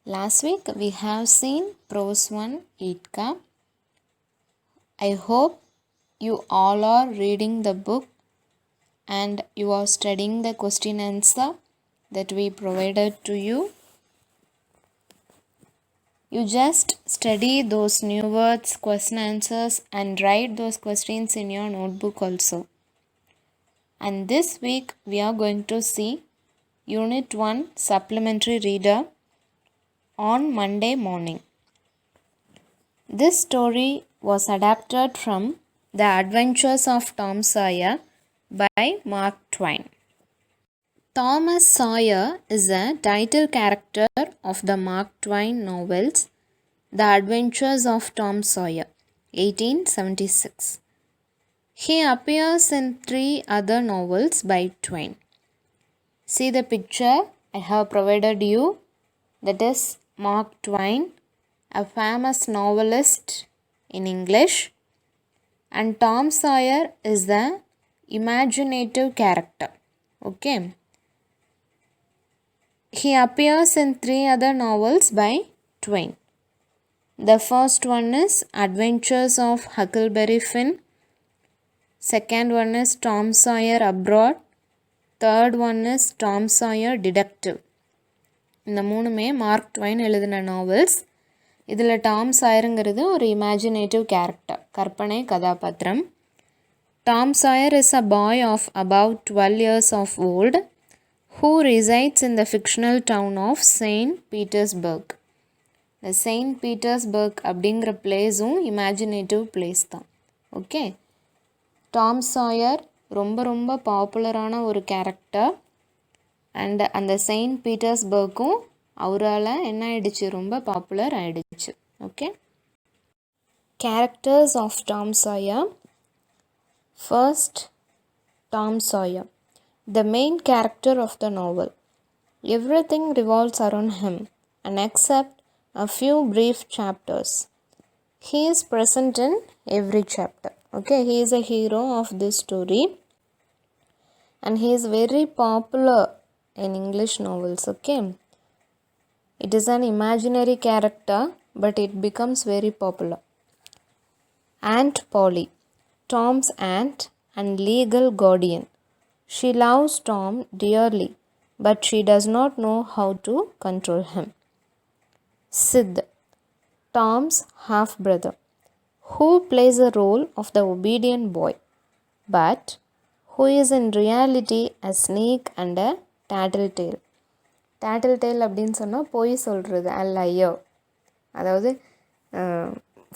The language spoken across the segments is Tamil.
Last week we have seen prose 1 Itka. I hope you all are reading the book and you are studying the question answer that we provided to you. You just study those new words, question answers and write those questions in your notebook also. And this week we are going to see Unit 1 Supplementary Reader on Monday morning. This story was adapted from The Adventures of Tom Sawyer by Mark Twain. Thomas Sawyer is a title character of the Mark Twain novels The Adventures of Tom Sawyer, 1876. He appears in 3 other novels by Twain. See the picture I have provided you. That is Mark Twain, a famous novelist in English, and Tom Sawyer is the imaginative character. Okay. He appears in 3 other novels by Twain. The first one is Adventures of Huckleberry Finn. Second one is Tom Sawyer Abroad. Third one is Tom Sawyer Detective. இந்த மூணுமே மார்க் ட்வைன் எழுதின நாவல்ஸ். இதில் டாம் சாயருங்கிறது ஒரு இமேஜினேட்டிவ் கேரக்டர், கற்பனை கதாபாத்திரம். Tom Sawyer is a boy of about 12 years of old who resides in the fictional town of Saint Petersburg. இந்த செயின்ட் பீட்டர்ஸ்பர்க் அப்படிங்கிற பிளேஸும் இமேஜினேட்டிவ் பிளேஸ் தான். ஓகே, டாம் சாயர் ரொம்ப பாப்புலரான ஒரு கேரக்டர். அண்ட் அந்த செயின்ட் பீட்டர்ஸ்பர்க்கும் அவரால் என்ன ஆயிடுச்சு, ரொம்ப பாப்புலர் ஆயிடுச்சு. Okay, characters of Tom Sawyer. First, Tom Sawyer, the main character of the novel. Everything revolves around him, and except a few brief chapters. He is present in every chapter. Okay, he is a hero of this story, and he is very popular in English novels. Okay, it is an imaginary character, but it becomes very popular. Aunt Polly, Tom's aunt and legal guardian. She loves Tom dearly, but she does not know how to control him. Sid, Tom's half-brother, who plays the role of the obedient boy, but who is in reality a snake and a tattletale. tattletale அப்படின்னு சொன்னால் பொய் சொல்கிறது, a liar. அதாவது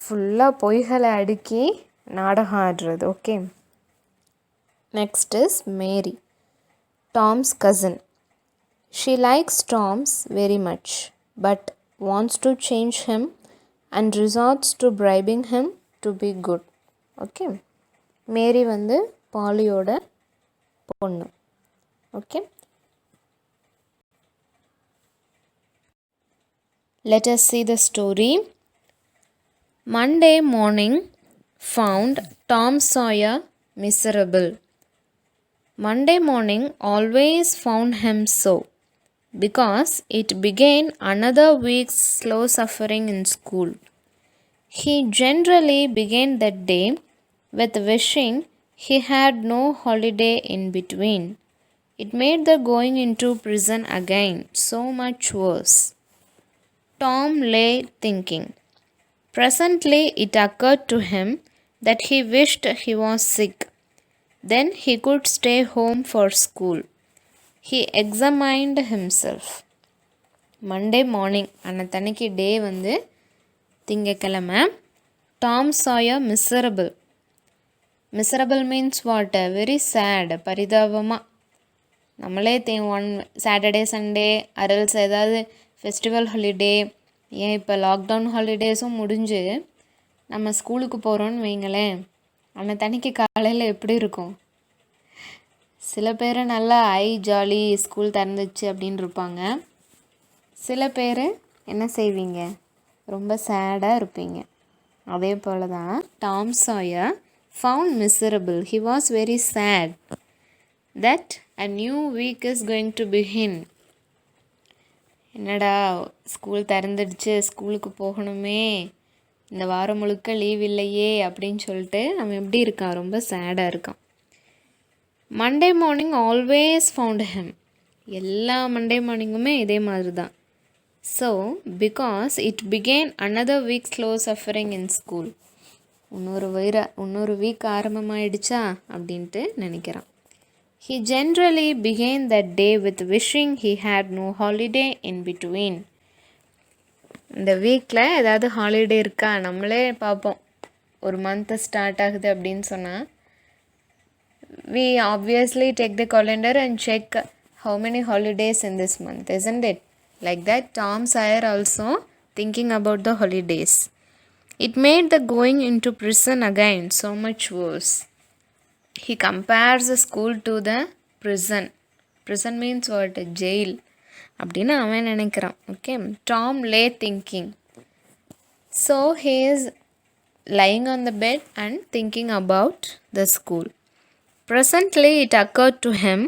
ஃபுல்லாக பொய்களை அடுக்கி நாடகம் ஆடுறது. Okay, next is Mary, Tom's cousin. She likes Tom's very much, but wants to change him and resorts to bribing him to be good. Okay, Mary வந்து பாலியோட பொண்ணு. Okay, let us see the story. Monday morning found Tom Sawyer miserable. Monday morning always found him so, because it began another week's slow suffering in school. He generally began that day with wishing he had no holiday in between. It made the going into prison again so much worse. Tom lay thinking. Presently it occurred to him that he wished he was sick. Then he could stay home for school. He examined himself. Monday morning, அன்னத்தன்னைக்கு டே வந்து திங்கக்கிழமை. Tom சாயர் miserable. Miserable means what? Very sad, பரிதாபமாக. நம்மளே ஒன் சாட்டர்டே சண்டே அரல்ஸ் ஏதாவது ஃபெஸ்டிவல் ஹாலிடே, ஏன் இப்போ லாக்டவுன் ஹாலிடேஸும் முடிஞ்சு நம்ம ஸ்கூலுக்கு போகிறோன்னு வைங்களேன், அன்னத்தன்னைக்கு காலையில் எப்படி இருக்கும்? சில பேர் நல்லா ஜாலி ஸ்கூல் திறந்துச்சு அப்படின்னு இருப்பாங்க. சில பேர் என்ன செய்வீங்க, ரொம்ப சேடாக இருப்பீங்க. அதே போல் தான் Tom சாயர் found miserable. He was very sad that a new week is going to begin. என்னடா ஸ்கூல் திறந்துடுச்சு, ஸ்கூலுக்கு போகணுமே, இந்த வாரம் முழுக்க லீவ் இல்லையே அப்படின்னு சொல்லிட்டு அவன் எப்படி இருக்கான், ரொம்ப சேடாக இருக்கான். Monday morning always found him. எல்லா மண்டே மார்னிங்குமே இதே மாதிரி தான். So because it began another week slow suffering in school. இன்னொரு வீக் ஆரம்பமாயிடுச்சா அப்படின்ட்டு நினைக்கிறான். He generally began that day with wishing he had no holiday in between. இந்த வீக்கில் ஏதாவது ஹாலிடே இருக்கா நம்மளே பார்ப்போம். ஒரு மந்த்து ஸ்டார்ட் ஆகுது அப்படின்னு சொன்னால் we obviously take the calendar and check how many holidays in this month, isn't it? Like that, Tom Sawyer also thinking about the holidays. It made the going into prison again so much worse. He compares the school to the prison. Prison means what? Jail. அப்படின்னு அவன் நினைக்கிறான். Okay, Tom lay thinking. So he is lying on the bed and thinking about the school. Presently it occurred to him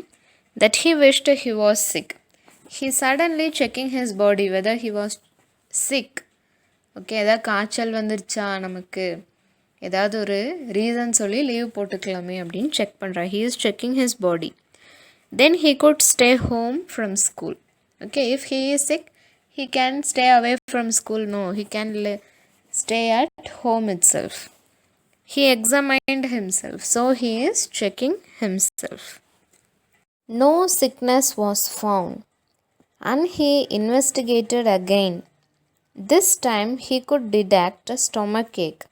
that he wished he was sick. He suddenly checking his body whether he was sick. Okay, ஏதாவது காய்ச்சல் வந்துருச்சா, நமக்கு ஏதாவது ஒரு ரீசன் சொல்லி லீவ் போட்டுக்கலாமே அப்படின்னு செக் பண்ணுறான். He is checking his body. Then he could stay home from school. Okay, if he is sick he can stay away from school. No, he can stay at home itself. He examined himself, so he is checking himself. No sickness was found, and he investigated again. This time he could detect a stomachache,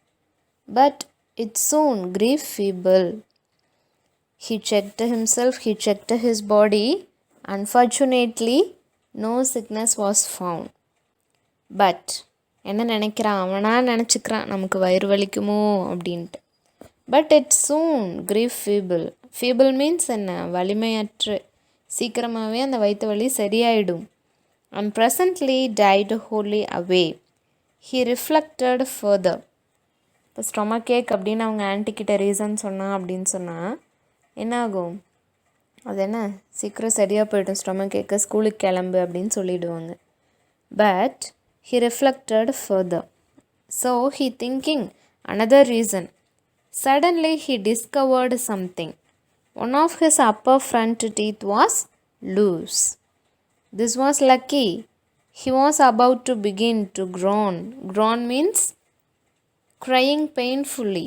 but it soon grew feeble. He checked himself, he checked his body. Unfortunately, no sickness was found. But என்ன நினைக்கிறான், அவனா நினச்சிக்கிறான் நமக்கு வயிறு வலிக்குமோ அப்படின்ட்டு. But it soon grew feeble. Feeble means என்ன, வலிமையற்று. சீக்கிரமாகவே அந்த வயிற்று வலி சரியாயிடும். And presently died wholly away. He reflected further. இப்போ ஸ்டொமக் ஏக் அப்படின்னு அவங்க ஆன்ட்டிக்கிட்ட ரீசன் சொன்னான் அப்படின்னு சொன்னால் என்ன ஆகும், அது என்ன சீக்கிரம் சரியாக போய்டும், ஸ்டொமக் ஏக்கு, ஸ்கூலுக்கு கிளம்பு அப்படின்னு சொல்லிவிடுவாங்க. But he reflected further. So he thinking another reason. Suddenly he discovered something. One of his upper front teeth was loose. This was lucky. He was about to begin to groan. Groan means crying painfully.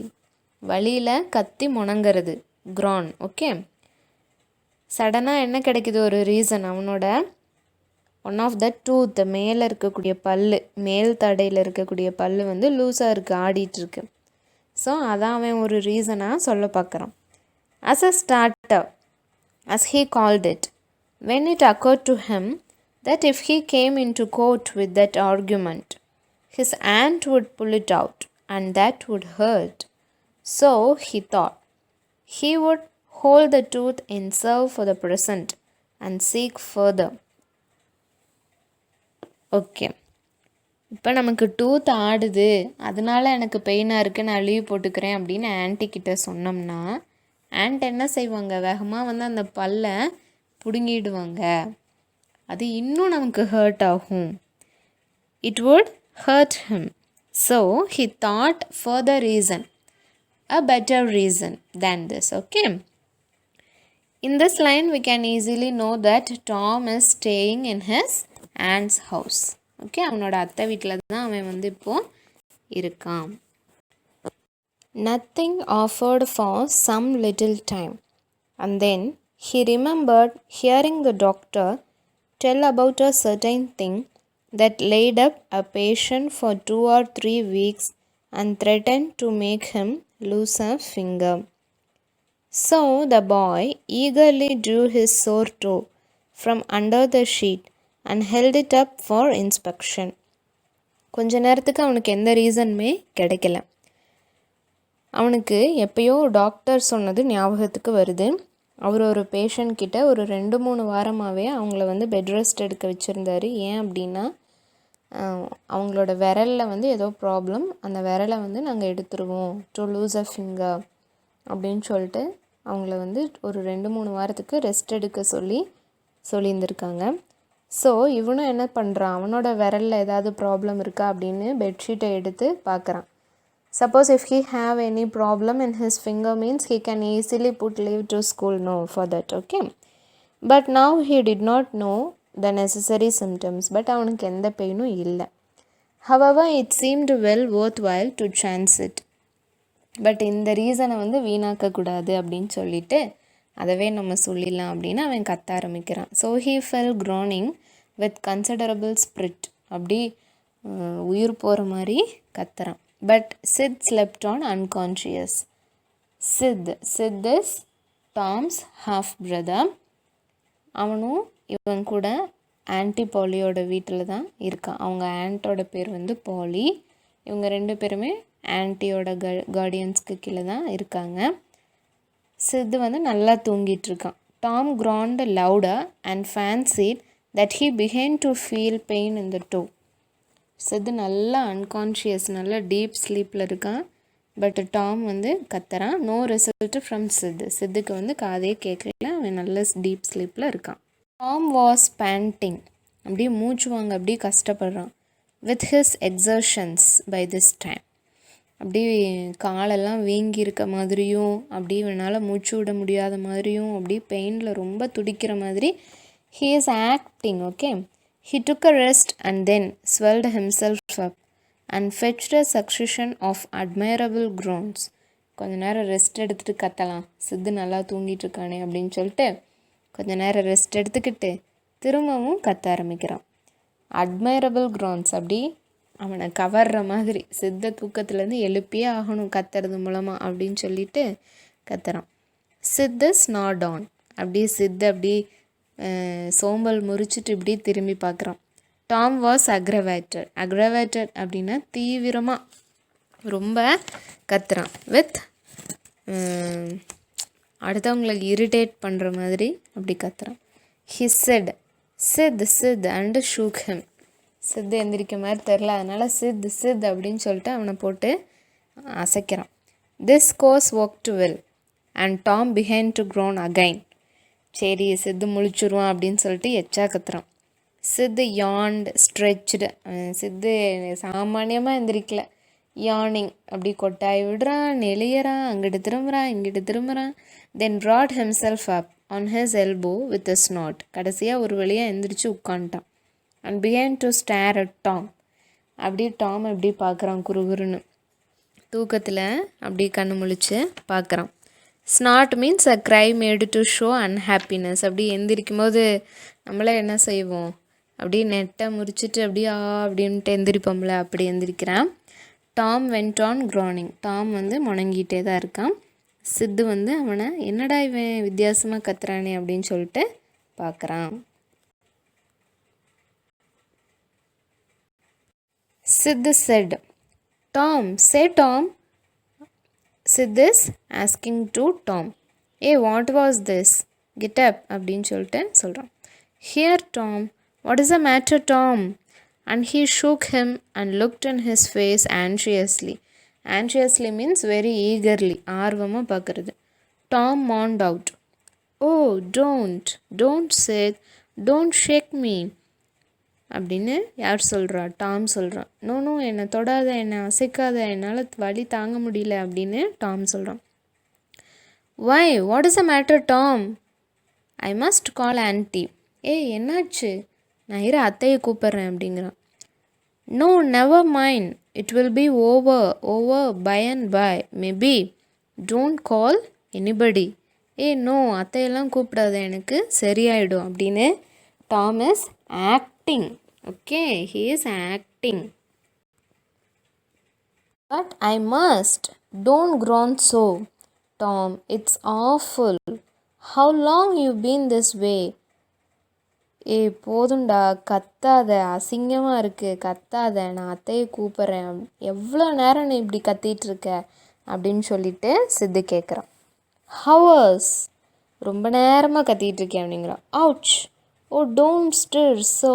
வலியில் கத்தி முணங்கிறது, groan. ஓகே, சடனாக என்ன கிடைக்குது, ஒரு ரீசன். அவனோட ஒன் ஆஃப் த டூத், மேலே இருக்கக்கூடிய பல், மேல் தடையில் இருக்கக்கூடிய பல் வந்து லூஸாக இருக்குது, ஆடிட்டுருக்கு. ஸோ அதான் அவன் ஒரு ரீசனாக சொல்ல பார்க்குறான். As a starter, as he called it, when it occurred to him that if he came into court with that argument, his aunt would pull it out and that would hurt. So he thought he would hold the tooth in serve for the present and seek further. Okay, இப்போ நமக்கு டூத் ஆடுது, அதனால எனக்கு பெயினாக இருக்குது, நான் லீவ் போட்டுக்கிறேன் அப்படின்னு ஆன்ட்டிக்கிட்ட சொன்னோம்னா ஆன்ட் என்ன செய்வாங்க, வேகமாக வந்து அந்த பல்லை பிடுங்கிடுவாங்க. அது இன்னும் நமக்கு ஹர்ட் ஆகும். It would hurt him. So he thought further reason, a better reason than this. Okay, in this line we can easily know that Tom is staying in his aunt's house. Okay, அவனோட அத்தை வீட்டில் தான் அவன் வந்து இப்போது இருக்கான். Nothing offered for some little time, and then he remembered hearing the doctor tell about a certain thing that laid up a patient for 2 or 3 weeks and threatened to make him lose a finger. So the boy eagerly drew his sore toe from under the sheet and held it up for inspection. கொஞ்ச நேரத்துக்கு அவனுக்கு எந்த ரீசனுமே கிடைக்கல. அவனுக்கு எப்பயோ டாக்டர் சொன்னது ஞாபகத்துக்கு வருது. அவர் ஒரு பேஷண்ட் கிட்ட ஒரு 2-3 வாரமாகவே அவங்கள வந்து பெட் ரெஸ்ட் எடுக்க வச்சுருந்தாரு. ஏன் அப்படின்னா அவங்களோட விரலில் வந்து ஏதோ ப்ராப்ளம், அந்த விரலை வந்து நாங்கள் எடுத்துருவோம், டு லூஸ் அ ஃபிங்கர் அப்படின்னு சொல்லிட்டு அவங்கள வந்து ஒரு 2-3 வாரத்துக்கு ரெஸ்ட் எடுக்க சொல்லியிருந்திருக்காங்க. ஸோ இவனும் என்ன பண்ணுறான், அவனோட விரலில் ஏதாவது ப்ராப்ளம் இருக்கா அப்படின்னு பெட்ஷீட்டை எடுத்து பார்க்குறான். Suppose if he have any problem in his finger means he can easily put leave to school, no, for that, okay. But now he did not know the necessary symptoms, but அவனுக்கு எந்த பெயினும் இல்லை. However, it seemed well worthwhile to chance it. But இந்த ரீசனை வந்து வீணாக்கக்கூடாது அப்படின்னு சொல்லிட்டு அதவே நம்ம சொல்லிடலாம் அப்படின்னு அவன் கத்த ஆரம்பிக்கிறான். So he fell groaning with considerable spirit. அப்படி உயிர் போகிற மாதிரி கத்துறான். But Sid slept on unconscious. Sid is Tom's half brother. அவனும் இவன் கூட ஆன்டி பாலியோட வீட்டில் தான் இருக்கான். அவங்க ஆன்ட்டோட பேர் வந்து பாலி. இவங்க 2 பேருமே ஆன்ட்டியோட கார்டியன்ஸ்க்கு கீழே தான் இருக்காங்க. சித்து வந்து நல்லா தூங்கிட்டுருக்கான். Tom groaned louder and fancied that he began to feel pain in the toe. சித்து நல்லா அன்கான்ஷியஸ், நல்லா டீப் ஸ்லீப்பில் இருக்கான். பட் டாம் வந்து கத்துறான். நோ ரிசல்ட் ஃப்ரம் சித்துக்கு வந்து காதே கேட்கல, அவன் நல்ல டீப் ஸ்லீப்பில் இருக்கான். Tom was panting. அப்படியே மூச்சு வாங்க அப்படியே கஷ்டப்படுறான். With his exertions by this time. அப்படி காலெல்லாம் வீங்கி இருக்க மாதிரியும், அப்படி இவனால் மூச்சு விட முடியாத மாதிரியும், அப்படி பெயினில் ரொம்ப துடிக்கிற மாதிரி he is acting, okay. He took a rest and then swelled himself up and fetched a succession of admirable groans. கொஞ்ச நேரம் ரெஸ்ட் எடுத்துகிட்டு கத்தலாம், சித்து நல்லா தூங்கிட்டு இருக்கானே அப்படின்னு சொல்லிட்டு கொஞ்ச நேரம் ரெஸ்ட் எடுத்துக்கிட்டு திரும்பவும் கத்த ஆரம்பிக்கிறான். அட்மைரபிள் groans, அப்படி அவனை கவர்ற மாதிரி, சித்த தூக்கத்துலேருந்து எழுப்பியே ஆகணும் கத்துறது மூலமாக அப்படின்னு சொல்லிட்டு கத்துறான். சித்து ஸ்னார்ட் ஆன். அப்படி சித்து அப்படி சோம்பல் முறிச்சிட்டு இப்படி திரும்பி பார்க்குறான். Tom was aggravated. அப்படின்னா தீவிரமாக ரொம்ப கத்துறான். வித் அடுத்தவங்களுக்கு இரிட்டேட் பண்ணுற மாதிரி அப்படி கத்துறான். He said Sid and shook him. Sid எந்திரிக்க மாதிரி தெரில, அதனால் சித் அப்படின்னு சொல்லிட்டு அவனை போட்டு அசைக்கிறான். This course worked well and Tom began to groan அகைன். சரி சித்து முழிச்சுருவான் அப்படின்னு சொல்லிட்டு எச்சா கத்துறான். சித்து யாண்ட் ஸ்ட்ரெச்டு. சித்து சாமானியமாக எந்திரிக்கல, யானிங் அப்படி கொட்டாய் விடுறான், நெளியறான், அங்கிட்டு திரும்புகிறான். தென் brought himself up on his elbow with a snort. கடைசியாக ஒரு வழியாக எந்திரிச்சு உட்காந்துட்டான். and began to stare at Tom. அப்படி டாம் எப்படி பார்க்குறான் குறுகுறுன்னு, தூக்கத்தில் அப்படி கண்ணு முழிச்சு பார்க்குறான். Snout means a cry Medu to show unhappiness. அப்படி எந்திரிக்கும் போது நம்மளே என்ன செய்வோம், அப்படி நெட்டை முறிச்சிட்டு அப்படியே அப்படின்ட்டு எந்திரிப்போம்ல, அப்படி எந்திரிக்கிறான். Tom went on groaning. Tom வந்து முணங்கிட்டே தான் இருக்கான். சித்து வந்து அவனை என்னடா இவன் வித்தியாசமாக கத்துறானே அப்படின்னு சொல்லிட்டு பார்க்குறான். Sid said, Tom, say Tom. Sid is asking to Tom. Hey, what was this? Get up அப்படின்னு சொல்லிட்டு சொல்கிறான். Here Tom, what is the matter Tom? And he shook him and looked in his face anxiously. Anxiously means very eagerly, ஆர்வமாக பார்க்குறது. Tom mourned out. Oh, don't Sid, don't shake me. அப்படின்னு யார் சொல்கிறா, டாம் சொல்கிறான். நோ என்னை தொடாத, என்னை அசைக்காத, என்னால் வலி தாங்க முடியல அப்படின்னு டாம் சொல்கிறான். Why, what is a matter Tom? I must call auntie. என்னாச்சு, நான் அத்தையை கூப்பிட்றேன் அப்படிங்கிறான். No, never mind, it will be over by and by, maybe, don't call anybody. No, அத்தையெல்லாம் கூப்பிடாத, எனக்கு சரியாயிடும் அப்படின்னு Tom is acting. Okay, he is acting. But I must. Don't groan so, Tom. It's awful. How long you been this way? போதுண்டா, கத்தாத, அசிங்கமாக இருக்குது, கத்தாத, நான் அத்தையை கூப்பிட்றேன். எவ்வளோ நேரம் நீ இப்படி கத்திட்டு இருக்க அப்படின்னு சொல்லிட்டு சித்து கேட்குறான். ஹவர்ஸ், ரொம்ப நேரமாக கத்திட்டு இருக்கேன் அப்படிங்கிறான். Ouch. Oh, don't stir so.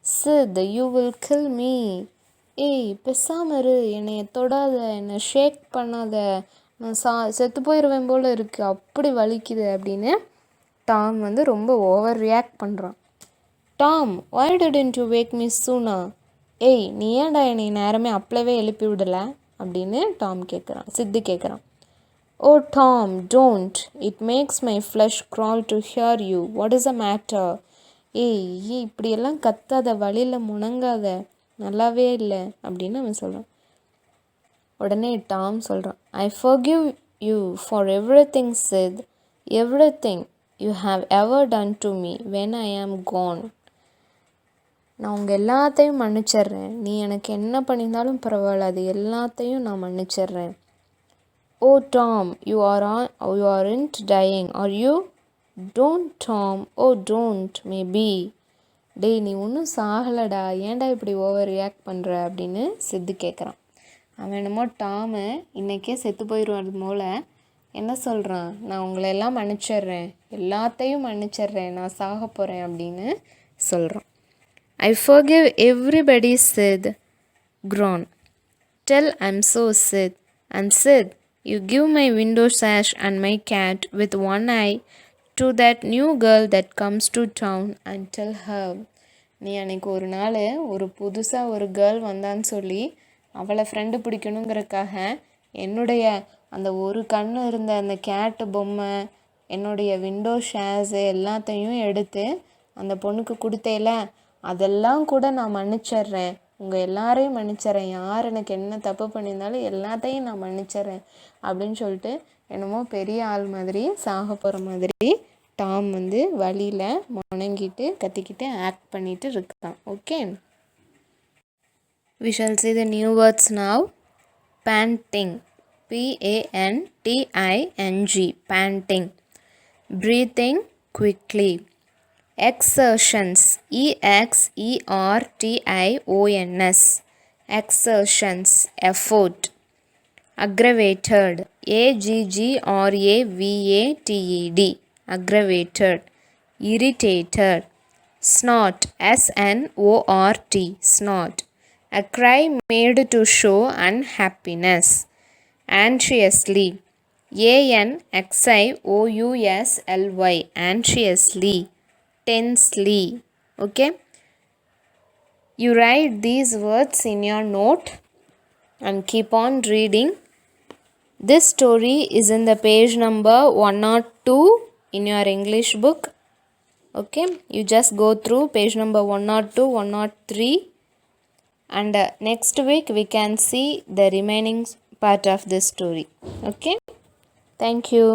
Sid, you will kill me. பேசாம இரு, என்னை தொடாத, என்னை ஷேக் பண்ணாத, நான் செத்து போயிடுவேன் போல் இருக்குது, அப்படி வலிக்குது அப்படின்னு டாம் வந்து ரொம்ப ஓவர் ரியாக்ட் பண்ணுறான். Tom, why didn't you wake me sooner? ஏய், நீ ஏன்டா என்னை நேரமே அப்பளவே எழுப்பி விடலை அப்படின்னு டாம் கேட்குறான், சித்து கேட்குறான். Oh Tom, don't, it makes my flesh crawl to hear you. What is a matter? ஏய், இப்படியெல்லாம் கத்தாத, வழியில் முணங்காத, நல்லாவே இல்லை அப்படின்னு அவன் சொல்கிறான். உடனே டாம் சொல்கிறான், ஐ forgive you for everything Sid, everything you have ever done to me when I am gone. நான் உங்கள் எல்லாத்தையும் மன்னிச்சிட்றேன். நீ எனக்கு என்ன பண்ணியிருந்தாலும் பரவாயில்ல, அது எல்லாத்தையும் நான் மன்னிச்சிட்றேன். ஓ Tom, you aren't dying, are you? Don't Tom, oh don't, maybe. டேய், நீ ஒன்றும் சாகலடா, ஏன்டா இப்படி ஓவர் ரியாக்ட் பண்ணுற அப்படின்னு சித்து கேட்குறான். அவன் என்னமோ டாமு இன்றைக்கே செத்து போயிடுவார் போல் என்ன சொல்கிறான், நான் உங்களை எல்லாம் மன்னிச்சிட்றேன், எல்லாத்தையும் மன்னிச்சிட்றேன், நான் சாக போகிறேன் அப்படின்னு சொல்கிறான். I forgive everybody Sid, groan. Tell I'm so Sid. And Sid, you give my window sash and my cat with one eye to that new girl that comes to town and tell her. நீ அன்றைக்கி ஒரு நாள் ஒரு புதுசாக ஒரு கேர்ள் வந்தான்னு சொல்லி அவளை ஃப்ரெண்டு பிடிக்கணுங்கிறக்காக என்னுடைய அந்த ஒரு கண்ணு இருந்த அந்த கேட்டு பொம்மை, என்னுடைய விண்டோ ஷேர்ஸு எல்லாத்தையும் எடுத்து அந்த பொண்ணுக்கு கொடுத்தேல, அதெல்லாம் கூட நான் மன்னிச்சிட்றேன், உங்கள் எல்லாரையும் மன்னிச்சிட்றேன், யார் எனக்கு என்ன தப்பு பண்ணியிருந்தாலும் எல்லாத்தையும் நான் மன்னிச்சிட்றேன் அப்படின்னு சொல்லிட்டு என்னமோ பெரிய ஆள் மாதிரி சாக போகிற மாதிரி டாம் வழியில் முணங்கிட்டு கத்திக்கிட்டு ஆக்ட் பண்ணிட்டு இருக்கான். Okay, we shall see the new words now. Panting, P-A-N-T-I-N-G, panting. Breathing quickly. Exertions, E-X-E-R-T-I-O-N-S, exertions, effort. Aggravated, A-G-G-R-A-V-A-T-E-D, aggravated. Irritated. Snort, S-N-O-R-T, snort. A cry made to show unhappiness. Anxiously, A-N-X-I-O-U-S-L-Y, anxiously. Tensely. Okay, you write these words in your note and keep on reading. This story is in the page number 102 in your English book. Okay, you just go through page number 102, 103, and next week we can see the remaining part of this story. Okay, thank you.